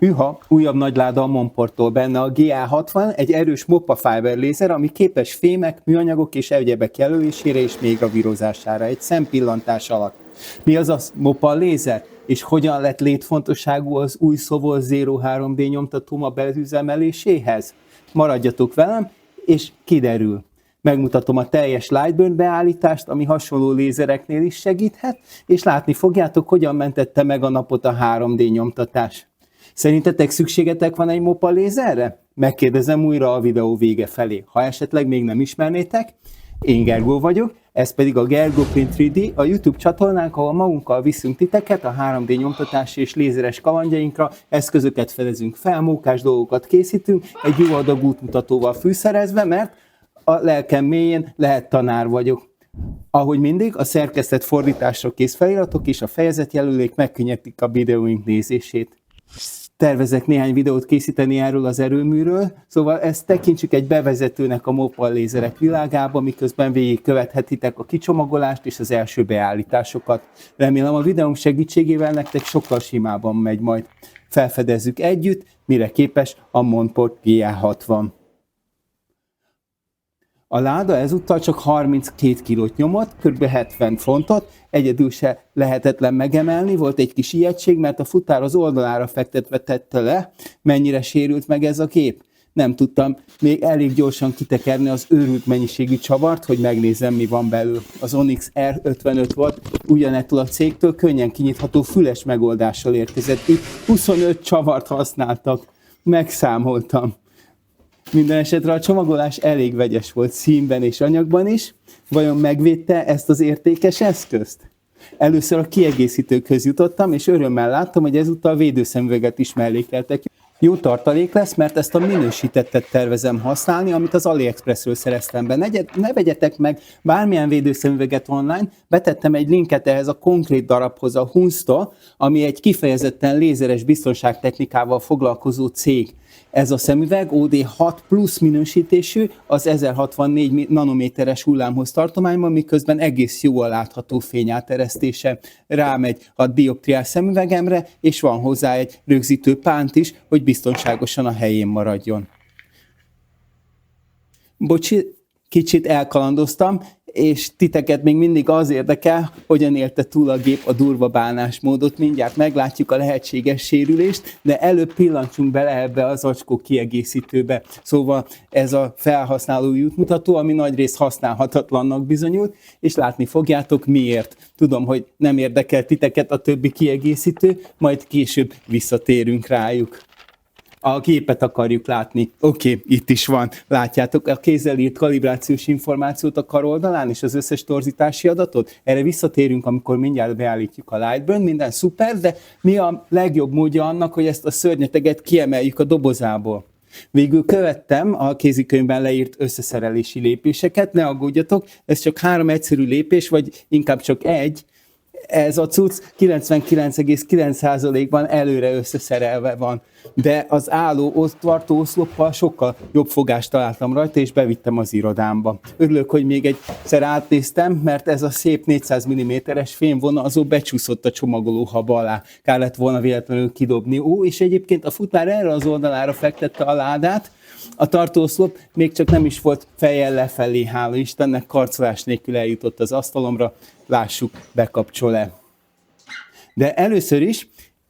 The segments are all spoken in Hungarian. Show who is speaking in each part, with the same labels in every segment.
Speaker 1: Hűha, újabb nagyláda a Monporttól, benne a GA60, egy erős MOPA Fiber lézer, ami képes fémek, műanyagok és egyebek jelölésére és még gravírozására egy szempillantás alatt. Mi az a MOPA lézer? És hogyan lett létfontosságú az új Sovol Zero 3D nyomtatóm a beüzemeléséhez? Maradjatok velem, és kiderül. Megmutatom a teljes Lightburn beállítást, ami hasonló lézereknél is segíthet, és látni fogjátok, hogyan mentette meg a napot a 3D nyomtatás. Szerintetek szükségetek van egy MOPA lézerre? Megkérdezem újra a videó vége felé. Ha esetleg még nem ismernétek, én Gergó vagyok, ez pedig a Gergó Print 3D, a YouTube csatornánk, ahol magunkkal viszünk titeket a 3D nyomtatási és lézeres kalandjainkra, eszközöket fedezünk fel, mókás dolgokat készítünk, egy jó adag útmutatóval fűszerezve, mert a lelkem mélyén lehet tanár vagyok. Ahogy mindig, a szerkesztett fordításra kész feliratok és a fejezetjelölék megkönnyítik a videóink nézését. Tervezek néhány videót készíteni erről az erőműről, szóval ezt tekintsük egy bevezetőnek a MOPA lézerek világába, miközben végigkövethetitek a kicsomagolást és az első beállításokat. Remélem a videónk segítségével nektek sokkal simában megy majd. Felfedezzük együtt, mire képes a Monport GA60. A láda ezúttal csak 32 kilót nyomott, kb. 70 fontot, egyedül se lehetetlen megemelni, volt egy kis ijegység, mert a futár az oldalára fektetve tette le. Mennyire sérült meg ez a gép? Nem tudtam még elég gyorsan kitekerni az őrült mennyiségű csavart, hogy megnézem, mi van belül. Az Onyx R55 volt, ugyanettől a cégtől könnyen kinyitható füles megoldással érkezett. Itt 25 csavart használtak, megszámoltam. Minden esetre a csomagolás elég vegyes volt színben és anyagban is. Vajon megvédte ezt az értékes eszközt? Először a kiegészítőkhöz jutottam, és örömmel láttam, hogy ezúttal védőszemüveget is mellékeltek. Jó tartalék lesz, mert ezt a minősítettet tervezem használni, amit az AliExpressről szereztem be. Ne vegyetek meg bármilyen védőszemüveget online, betettem egy linket ehhez a konkrét darabhoz, a Hunstól, ami egy kifejezetten lézeres biztonságtechnikával foglalkozó cég. Ez a szemüveg OD6 plusz minősítésű, az 1064 nanométeres hullámhoz tartományban, miközben egész jól látható fényáteresztése. Rámegy a dioptriás szemüvegemre, és van hozzá egy rögzítő pánt is, hogy biztonságosan a helyén maradjon. Bocsi, kicsit elkalandoztam, és titeket még mindig az érdekel, hogyan élte túl a gép a durva bánásmódot. Mindjárt meglátjuk a lehetséges sérülést, de előbb pillantsunk bele ebbe az acskó kiegészítőbe. Szóval ez a felhasználói útmutató, ami nagyrészt használhatatlannak bizonyult, és látni fogjátok miért. Tudom, hogy nem érdekel titeket a többi kiegészítő, majd később visszatérünk rájuk. A gépet akarjuk látni. Oké, itt is van. Látjátok a kézzel írt kalibrációs információt a karoldalán és az összes torzítási adatot? Erre visszatérünk, amikor mindjárt beállítjuk a Lightburn. Minden szuper, de mi a legjobb módja annak, hogy ezt a szörnyeteget kiemeljük a dobozából? Végül követtem a kézikönyvben leírt összeszerelési lépéseket, ne aggódjatok, ez csak 3 egyszerű lépés, vagy inkább csak egy. Ez a cucc 99,9%-ban előre összeszerelve van, de az álló tartó oszloppal sokkal jobb fogást találtam rajta, és bevittem az irodámba. Örülök, hogy még egyszer átnéztem, mert ez a szép 400 mm-es fémvonalzó becsúszott a csomagoló haba alá. Kár lett volna véletlenül kidobni. És egyébként a futár erre az oldalára fektette a ládát, a tartóoszlop még csak nem is volt fejjel lefelé, hála Istennek, karcolás nélkül eljutott az asztalomra. Lássuk, bekapcsol-e. De először is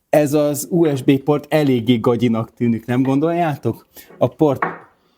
Speaker 1: ez az USB port eléggé gagyinak tűnik, nem gondoljátok? A port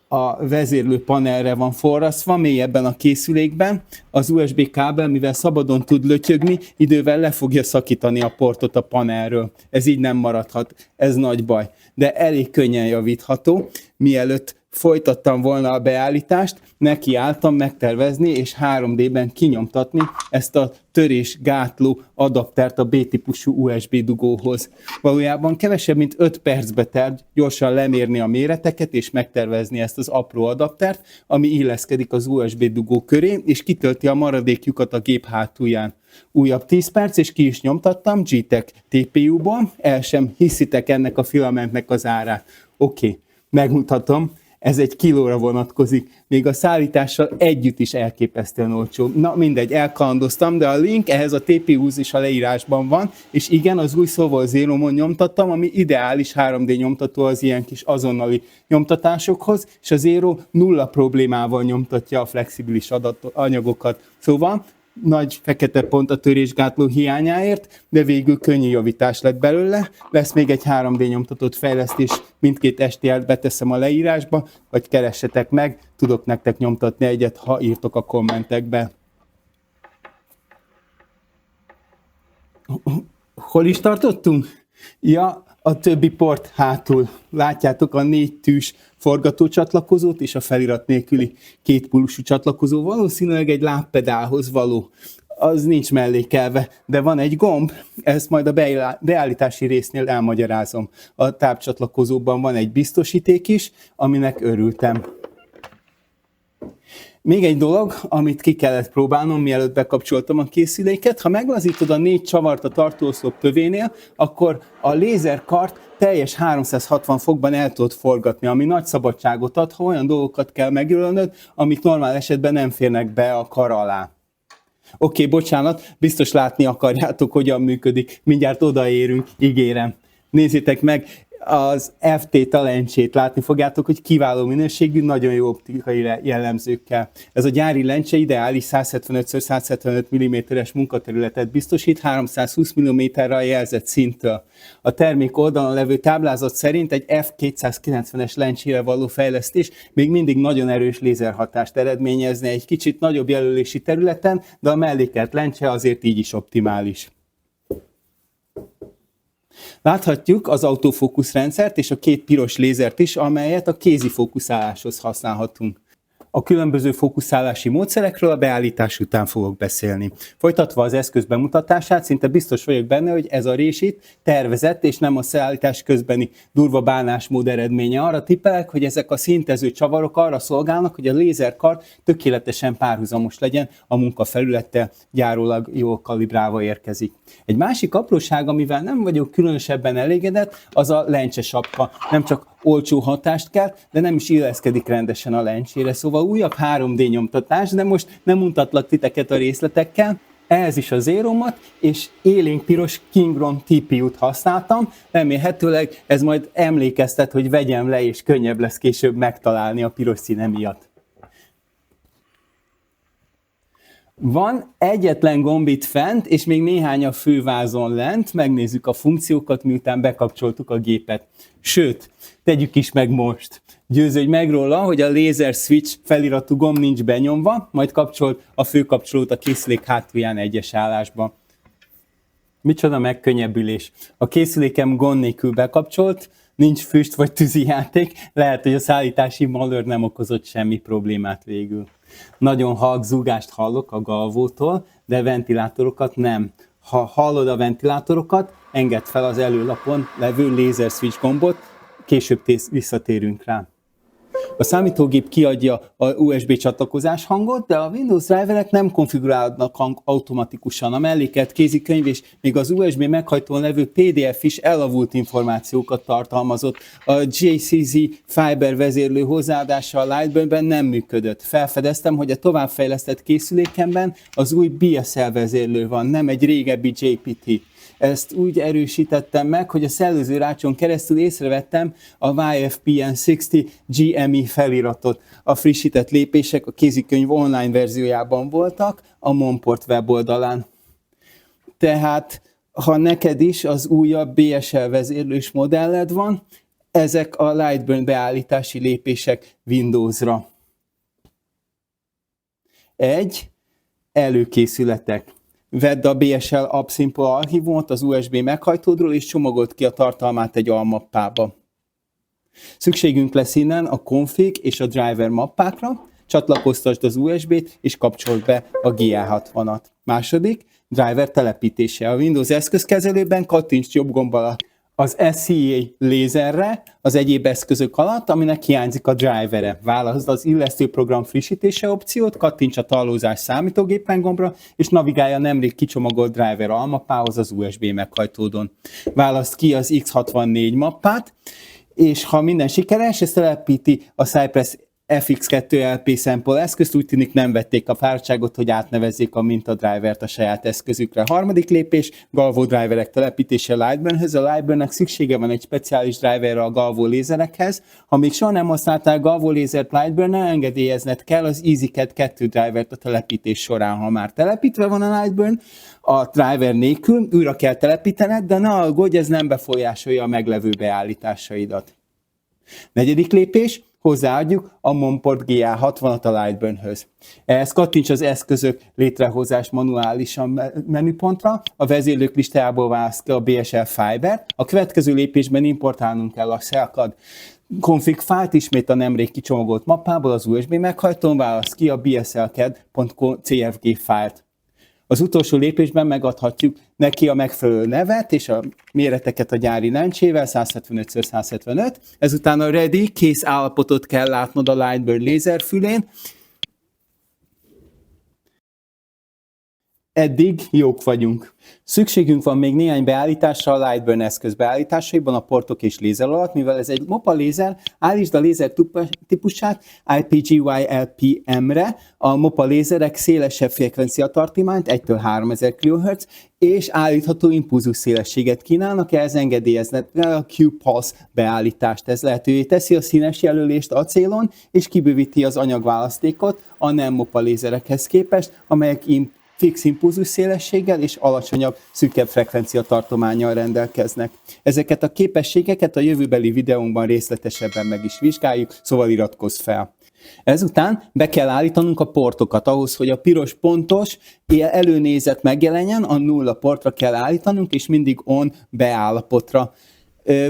Speaker 1: a vezérlő panelre van forrasztva, mélyebben a készülékben. Az USB kábel, mivel szabadon tud lötyögni, idővel le fogja szakítani a portot a panelről. Ez így nem maradhat, ez nagy baj. De elég könnyen javítható. Mielőtt folytattam volna a beállítást, nekiálltam megtervezni és 3D-ben kinyomtatni ezt a törésgátló adaptert a B-típusú USB dugóhoz. Valójában kevesebb, mint 5 percbe telt gyorsan lemérni a méreteket és megtervezni ezt az apró adaptert, ami illeszkedik az USB dugó köré, és kitölti a maradék lyukat a gép hátulján. Újabb 10 perc, és ki is nyomtattam G-Tech TPU-ból, el sem hiszitek ennek a filamentnek az árát. Oké, megmutatom. Ez 1 kilóra vonatkozik, még a szállítással együtt is elképesztően olcsó. Na mindegy, elkalandoztam, de a link ehhez a TPU-hoz is a leírásban van, és igen, az új Szovol Zero-on nyomtattam, ami ideális 3D nyomtató az ilyen kis azonnali nyomtatásokhoz, és a Zero nulla problémával nyomtatja a flexibilis anyagokat. Szóval nagy fekete pont a törésgátló hiányáért, de végül könnyű javítás lett belőle. Lesz még egy 3D nyomtatott fejlesztés, mindkét STL-t beteszem a leírásba, vagy keressetek meg, tudok nektek nyomtatni egyet, ha írtok a kommentekbe. Hol is tartottunk? Ja, a többi port hátul. Látjátok a 4 tűs forgatócsatlakozót és a felirat nélküli 2 pólusú csatlakozó, valószínűleg egy lábpedálhoz való. Az nincs mellékelve, de van egy gomb, ezt majd a beállítási résznél elmagyarázom. A tápcsatlakozóban van egy biztosíték is, aminek örültem. Még egy dolog, amit ki kellett próbálnom, mielőtt bekapcsoltam a készüléket, ha meglazítod a 4 csavart a tartóoszlop tövénél, akkor a lézerkart teljes 360 fokban el tudod forgatni, ami nagy szabadságot ad, ha olyan dolgokat kell megjelölnöd, amik normál esetben nem férnek be a kar alá. Oké, bocsánat, biztos látni akarjátok, hogyan működik. Mindjárt odaérünk, ígérem. Nézzétek meg, az FT lencsét látni fogjátok, hogy kiváló minőségű, nagyon jó optikai jellemzőkkel. Ez a gyári lencse ideális 175x175 mm-es munkaterületet biztosít 320 mm-re jelzett szinttől. A termék oldalon levő táblázat szerint egy F290-es lencsére való fejlesztés még mindig nagyon erős lézerhatást eredményezne egy kicsit nagyobb jelölési területen, de a mellékelt lencse azért így is optimális. Láthatjuk az autofókuszrendszert és a 2 piros lézert is, amelyet a kézi fókuszáláshoz használhatunk. A különböző fókuszálási módszerekről a beállítás után fogok beszélni. Folytatva az eszköz bemutatását, szinte biztos vagyok benne, hogy ez a rés itt tervezett és nem a szállítás közbeni durva bánásmód eredménye. Arra tippelek, hogy ezek a szintező csavarok arra szolgálnak, hogy a lézerkart tökéletesen párhuzamos legyen, a munkafelülettel gyárólag jól kalibrálva érkezik. Egy másik apróság, amivel nem vagyok különösebben elégedett, az a lencsesapka. Nem csak olcsó hatást kelt, de nem is illeszkedik rendesen a lencsére. Szóval újabb 3D nyomtatás, de most nem mutatlak titeket a részletekkel. Ehhez is a Zeromat és élénk piros Kingron TPU-t használtam. Remélhetőleg ez majd emlékeztet, hogy vegyem le, és könnyebb lesz később megtalálni a piros színe miatt. Van egyetlen gomb itt fent, és még néhány a fővázon lent. Megnézzük a funkciókat, miután bekapcsoltuk a gépet. Sőt, tegyük is meg most. Győződj meg róla, hogy a Laser Switch feliratú gomb nincs benyomva, majd kapcsolt a főkapcsolót a készülék hátulján egyes állásba. Micsoda megkönnyebbülés. A készülékem gond nélkül bekapcsolt, nincs füst vagy tűzijáték, lehet, hogy a szállítási malőr nem okozott semmi problémát végül. Nagyon halk zúgást hallok a galvótól, de ventilátorokat nem. Ha hallod a ventilátorokat, engedd fel az előlapon levő Laser Switch gombot, később visszatérünk rá. A számítógép kiadja a USB csatlakozás hangot, de a Windows driverek nem konfigurálnak automatikusan. A mellékelt kézikönyv és még az USB meghajtón levő PDF is elavult információkat tartalmazott. A JCZ Fiber vezérlő hozzáadása a Lightburn-ben nem működött. Felfedeztem, hogy a továbbfejlesztett készülékemben az új BSL vezérlő van, nem egy régebbi JPT. Ezt úgy erősítettem meg, hogy a szellőző rácson keresztül észrevettem a YFPN60 GME feliratot. A frissített lépések a kézikönyv online verziójában voltak, a Monport weboldalán. Tehát, ha neked is az újabb BSL vezérlős modelled van, ezek a Lightburn beállítási lépések Windowsra. Előkészületek. Vedd a BSL AppSimple archívumot az USB meghajtódról, és csomagold ki a tartalmát egy almappába. Szükségünk lesz innen a config és a driver mappákra, csatlakoztasd az USB-t, és kapcsold be a GA60-at. Második, driver telepítése. A Windows eszközkezelőben kattints jobb gombbal az SCA lézerre az egyéb eszközök alatt, aminek hiányzik a drivere. Válaszd az illesztő program frissítése opciót, kattints a tallózás számítógépen gombra, és navigálj a nemrég kicsomagolt driver almappához az USB meghajtódon. Válaszd ki az X64 mappát, és ha minden sikeres, ez telepíti a Cypress FX2 LP sample eszközt, úgy tűnik nem vették a fáradtságot, hogy átnevezzék a mintadrivert a saját eszközükre. A harmadik lépés, Galvo driverek telepítése a Lightburn-höz. A Lightburn-nek szüksége van egy speciális driverre a Galvo lézerekhez. Ha még soha nem használtál Galvo lézert Lightburn-nel, engedélyezned kell az EasyCAD 2 drivert a telepítés során. Ha már telepítve van a Lightburn, a driver nélkül újra kell telepítened, de ne aggódj, ez nem befolyásolja a meglevő beállításaidat. Negyedik lépés, hozzáadjuk a Monport GA60-at a Lightburn-höz. Ehhez kattints az eszközök létrehozás manuálisan menüpontra, a vezérlők listájából választ ki a BSL Fiber-t, a következő lépésben importálnunk kell a Cellcad config fájlt, ismét a nemrég kicsomagolt mappából az USB meghajtón, választ ki a bslcad.cfg fájlt. Az utolsó lépésben megadhatjuk neki a megfelelő nevet és a méreteket a gyári lencsével, 175x175. Ezután a ready, kész állapotot kell látnod a Lightburn lézerfülén. Eddig jók vagyunk. Szükségünk van még néhány beállításra a Lightburn eszköz beállításaiban a portok és lézer alatt, mivel ez egy MOPA lézer, állítsd a lézer típusát IPGY-LPM-re, a MOPA lézerek szélesebb frekvenciatartományt 1-től 3000 kHz, és állítható impulzus szélességet kínálnak, ehhez engedélyezned a Q-Pulse beállítást. Ez lehetővé teszi a színes jelölést acélon, és kibővíti az anyagválasztékot a nem MOPA lézerekhez képest, amelyek fix impulzus szélességgel és alacsonyabb, szűkebb frekvenciatartománnyal rendelkeznek. Ezeket a képességeket a jövőbeli videónkban részletesebben meg is vizsgáljuk, szóval iratkozz fel. Ezután be kell állítanunk a portokat. Ahhoz, hogy a piros pontos előnézet megjelenjen, a nulla portra kell állítanunk, és mindig on beállapotra.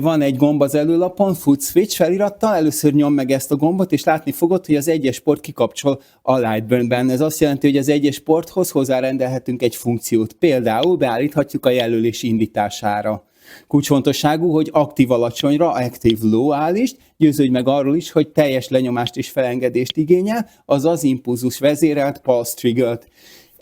Speaker 1: Van egy gomb az előlapon, Foot Switch felirattal, először nyom meg ezt a gombot, és látni fogod, hogy az egyes port kikapcsol a Lightburn-ben. Ez azt jelenti, hogy az egyes porthoz hozzárendelhetünk egy funkciót. Például beállíthatjuk a jelölés indítására. Kulcsfontosságú, hogy aktív alacsonyra, active low állítsd, győződj meg arról is, hogy teljes lenyomást és felengedést igényel, azaz impulzus vezérelt, pulse triggert.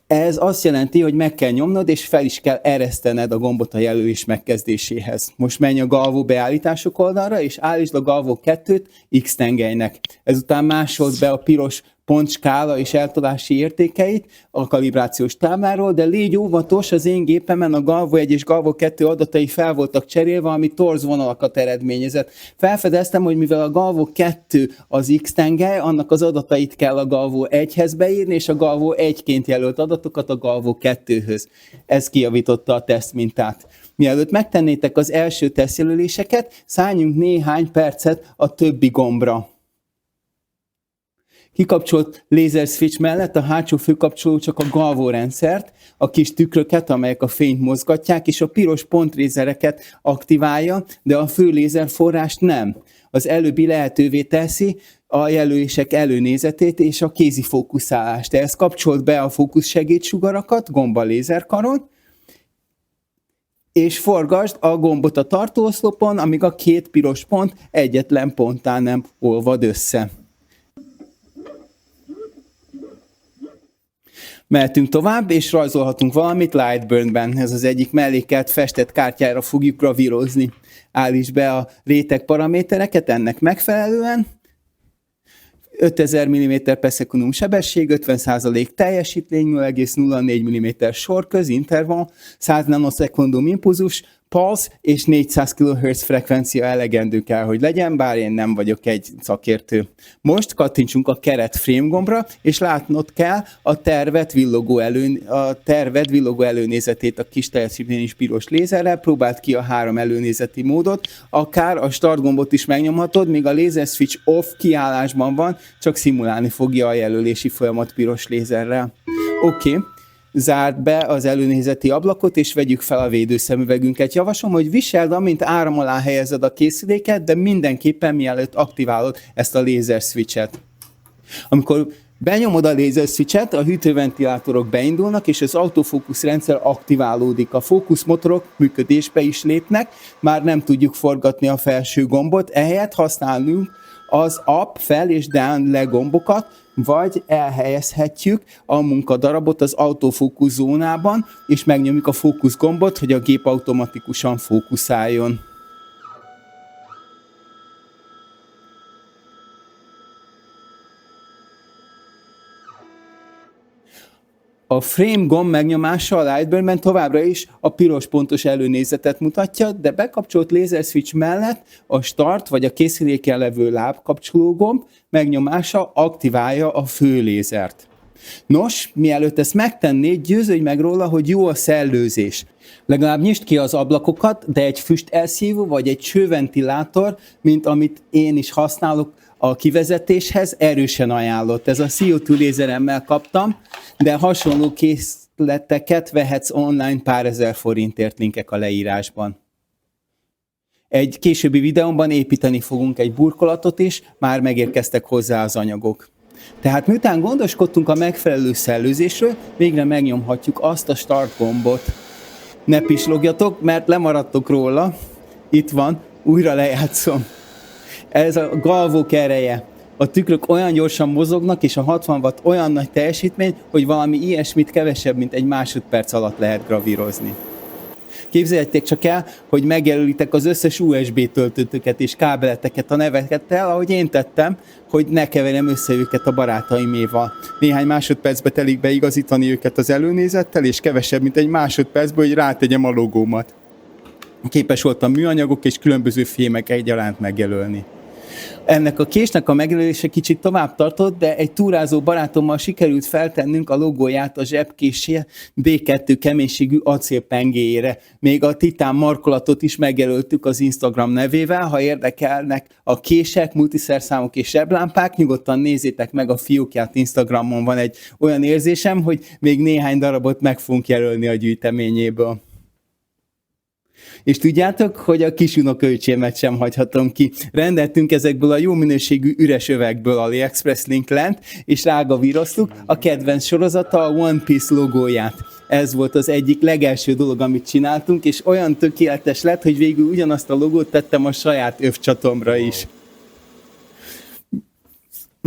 Speaker 1: Ez azt jelenti, hogy meg kell nyomnod, és fel is kell eresztened a gombot a jelölés megkezdéséhez. Most menj a Galvo beállítások oldalra, és állítsd a Galvo 2-t X-tengelynek. Ezután másold be a piros pontskála és eltolási értékeit a kalibrációs tábláról, de légy óvatos, az én gépemen a Galvo 1 és Galvo 2 adatai fel voltak cserélve, ami torz vonalakat eredményezett. Felfedeztem, hogy mivel a Galvo 2 az X-tengely, annak az adatait kell a Galvo 1-hez beírni, és a Galvo 1-ként jelölt adatokat a Galvo 2-höz. Ez kijavította a tesztmintát. Mielőtt megtennétek az első tesztjelöléseket, szálljunk néhány percet a többi gombra. Kikapcsolt laser switch mellett a hátsó főkapcsoló csak a Galvo rendszert, a kis tükröket, amelyek a fényt mozgatják, és a piros pontrézereket aktiválja, de a fő lézerforrást nem. Az előbbi lehetővé teszi a jelölések előnézetét és a kézi fókuszálást. Ehhez kapcsolt be a fókusz segédsugarakat, gomba lézerkaron, és forgasd a gombot a tartóoszlopon, amíg a két piros pont egyetlen ponttá nem olvad össze. Mehetünk tovább, és rajzolhatunk valamit Lightburn-ben. Ez az egyik mellékelt festett kártyára fogjuk gravírozni. Állítsd be a réteg paramétereket ennek megfelelően. 5000 mm/s sebesség, 50% teljesítmény, 0,04 mm sorköz, interval, 100 nanoszekundum impulzus, pulse és 400 kHz frekvencia elegendő kell, hogy legyen, bár én nem vagyok egy szakértő. Most kattintsunk a keret frame gombra, és látnod kell a terved villogó előnézetét a kis teljesítményes piros lézerrel, próbáld ki a 3 előnézeti módot, akár a start gombot is megnyomhatod, míg a laser switch off kiállásban van, csak szimulálni fogja a jelölési folyamat piros lézerrel. Oké. Zárd be az előnézeti ablakot, és vegyük fel a védőszemüvegünket. Javaslom, hogy viseld, amint áram alá helyezed a készüléket, de mindenképpen mielőtt aktiválod ezt a laser switchet. Amikor benyomod a laser switchet, a hűtőventilátorok beindulnak, és az autofókusz rendszer aktiválódik. A fókuszmotorok működésbe is lépnek, már nem tudjuk forgatni a felső gombot, ehelyett használunk az up, fel és down le gombokat, vagy elhelyezhetjük a munkadarabot az autofókusz zónában, és megnyomjuk a fókusz gombot, hogy a gép automatikusan fókuszáljon. A frame gomb megnyomása a Lightburn-ben továbbra is a piros pontos előnézetet mutatja, de bekapcsolt laser switch mellett a start vagy a készüléken levő lábkapcsoló gomb megnyomása aktiválja a fő lézert. Nos, mielőtt ezt megtennéd, győződj meg róla, hogy jó a szellőzés. Legalább nyisd ki az ablakokat, de egy füstelszívó vagy egy csőventilátor, mint amit én is használok a kivezetéshez, erősen ajánlott. Ez a CO2 lézeremmel kaptam, de hasonló készleteket vehetsz online pár ezer forintért, linkek a leírásban. Egy későbbi videómban építeni fogunk egy burkolatot is, már megérkeztek hozzá az anyagok. Tehát miután gondoskodtunk a megfelelő szellőzésről, végre megnyomhatjuk azt a start gombot. Ne pislogjatok, mert lemaradtok róla. Itt van, újra lejátszom. Ez a galvók ereje. A tükrök olyan gyorsan mozognak, és a 60 watt olyan nagy teljesítmény, hogy valami ilyesmit kevesebb, mint egy másodperc alatt lehet gravírozni. Képzeljétek csak el, hogy megjelölitek az összes USB töltőtöket és kábeleteket a nevekettel, ahogy én tettem, hogy ne keverjem össze őket a barátaiméval. Néhány másodpercbe telik beigazítani őket az előnézettel, és kevesebb, mint egy másodpercben, hogy rátegyem a logómat. Képes voltam műanyagok és különböző fémek egyaránt megjelölni. Ennek a késnek a megjelölése kicsit tovább tartott, de egy túrázó barátommal sikerült feltennünk a logóját a zsebkésje D2 keménységű acélpengéjére. Még a titán markolatot is megjelöltük az Instagram nevével. Ha érdekelnek a kések, multiszerszámok és zseblámpák, nyugodtan nézzétek meg a fiókját Instagramon. Van egy olyan érzésem, hogy még néhány darabot meg fogunk jelölni a gyűjteményéből. És tudjátok, hogy a kis unokaöcsémet sem hagyhatom ki. Rendeltünk ezekből a jó minőségű üres övekből AliExpress link lent, és rágravíroztuk a kedvenc sorozata, a One Piece logóját. Ez volt az egyik legelső dolog, amit csináltunk, és olyan tökéletes lett, hogy végül ugyanazt a logót tettem a saját övcsatomra is.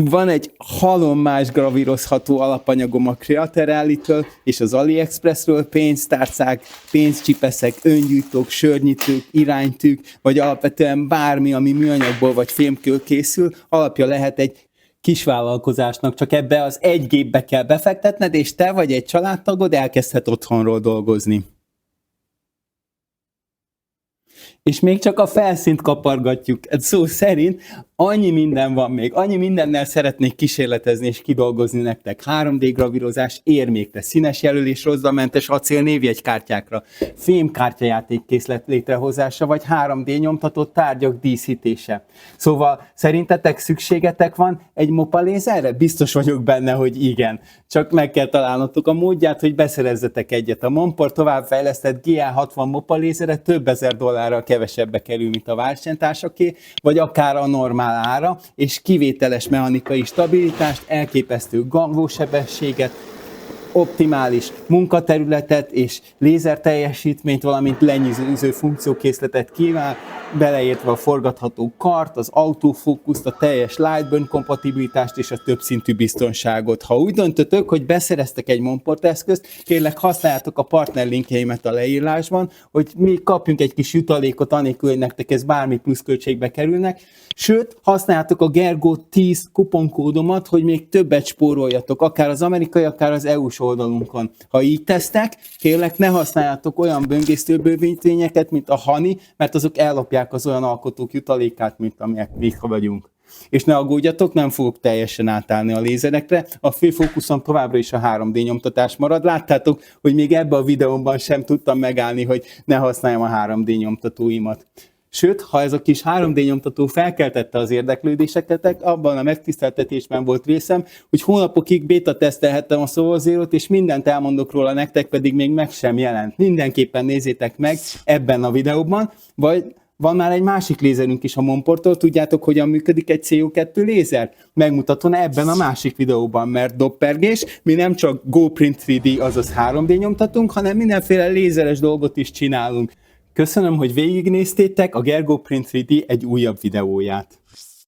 Speaker 1: Van egy halommás gravírozható alapanyagom a Creatorally-től és az AliExpressről, pénztárcák, pénzcsipeszek, öngyújtók, sörnyitők, iránytűk, vagy alapvetően bármi, ami műanyagból vagy fémkől készül, alapja lehet egy kisvállalkozásnak, csak ebbe az egy gépbe kell befektetned, és te vagy egy családtagod elkezdhet otthonról dolgozni. És még csak a felszínt kapargatjuk. Szó szerint annyi minden van még, annyi mindennel szeretnék kísérletezni és kidolgozni nektek. 3D gravírozás, érmékre, színes jelölés, rozzamentes acél névjegykártyákra, fémkártyajátékkészlet létrehozása, vagy 3D nyomtatott tárgyak díszítése. Szóval szerintetek szükségetek van egy mopa lézerre? Biztos vagyok benne, hogy igen. Csak meg kell találnotok a módját, hogy beszerezzetek egyet. A Monport továbbfejlesztett GA60 mopa lézere több ezer dollárral kevesebbe kerül, mint a Várcsen-társaké, vagy akár a normál ára, és kivételes mechanikai stabilitást, elképesztő gangósebességet, optimális munkaterületet és lézerteljesítményt, valamint lenyűgöző funkciókészletet kíván, beleértve a forgatható kart, az autofókuszt, a teljes Lightburn kompatibilitást és a többszintű biztonságot. Ha úgy döntötök, hogy beszereztek egy Monport eszközt, kérlek használjátok a partnerlinkjeimet a leírásban, hogy mi kapjunk egy kis jutalékot anélkül, hogy nektek ez bármi pluszköltségbe kerülnek. Sőt, használjátok a Gergo 10 kuponkódomat, hogy még többet spóroljatok, akár az amerikai, akár az EU-s oldalunkon. Ha így tesztek, kérlek ne használjátok olyan böngészőbővítényeket, mint a Honey, mert azok ellopják az olyan alkotók jutalékát, mint amilyen mi vagyunk. És ne aggódjatok, nem fogok teljesen átállni a lézerekre, a fő fókuszom továbbra is a 3D nyomtatás marad. Láttátok, hogy még ebben a videóban sem tudtam megállni, hogy ne használjam a 3D nyomtatóimat. Sőt, ha ez a kis 3D nyomtató felkeltette az érdeklődéseket, abban a megtiszteltetésben volt részem, hogy hónapokig béta tesztelhettem a SolveZero-t, és mindent elmondok róla, nektek pedig még meg sem jelent. Mindenképpen nézzétek meg ebben a videóban, vagy van már egy másik lézerünk is a Monporttól, tudjátok, hogyan működik egy CO2 lézer? Megmutatom ebben a másik videóban, mert doppergés, mi nem csak GoPrint 3D, azaz 3D nyomtatunk, hanem mindenféle lézeres dolgot is csinálunk. Köszönöm, hogy végignéztétek a Gergo Print 3D egy újabb videóját.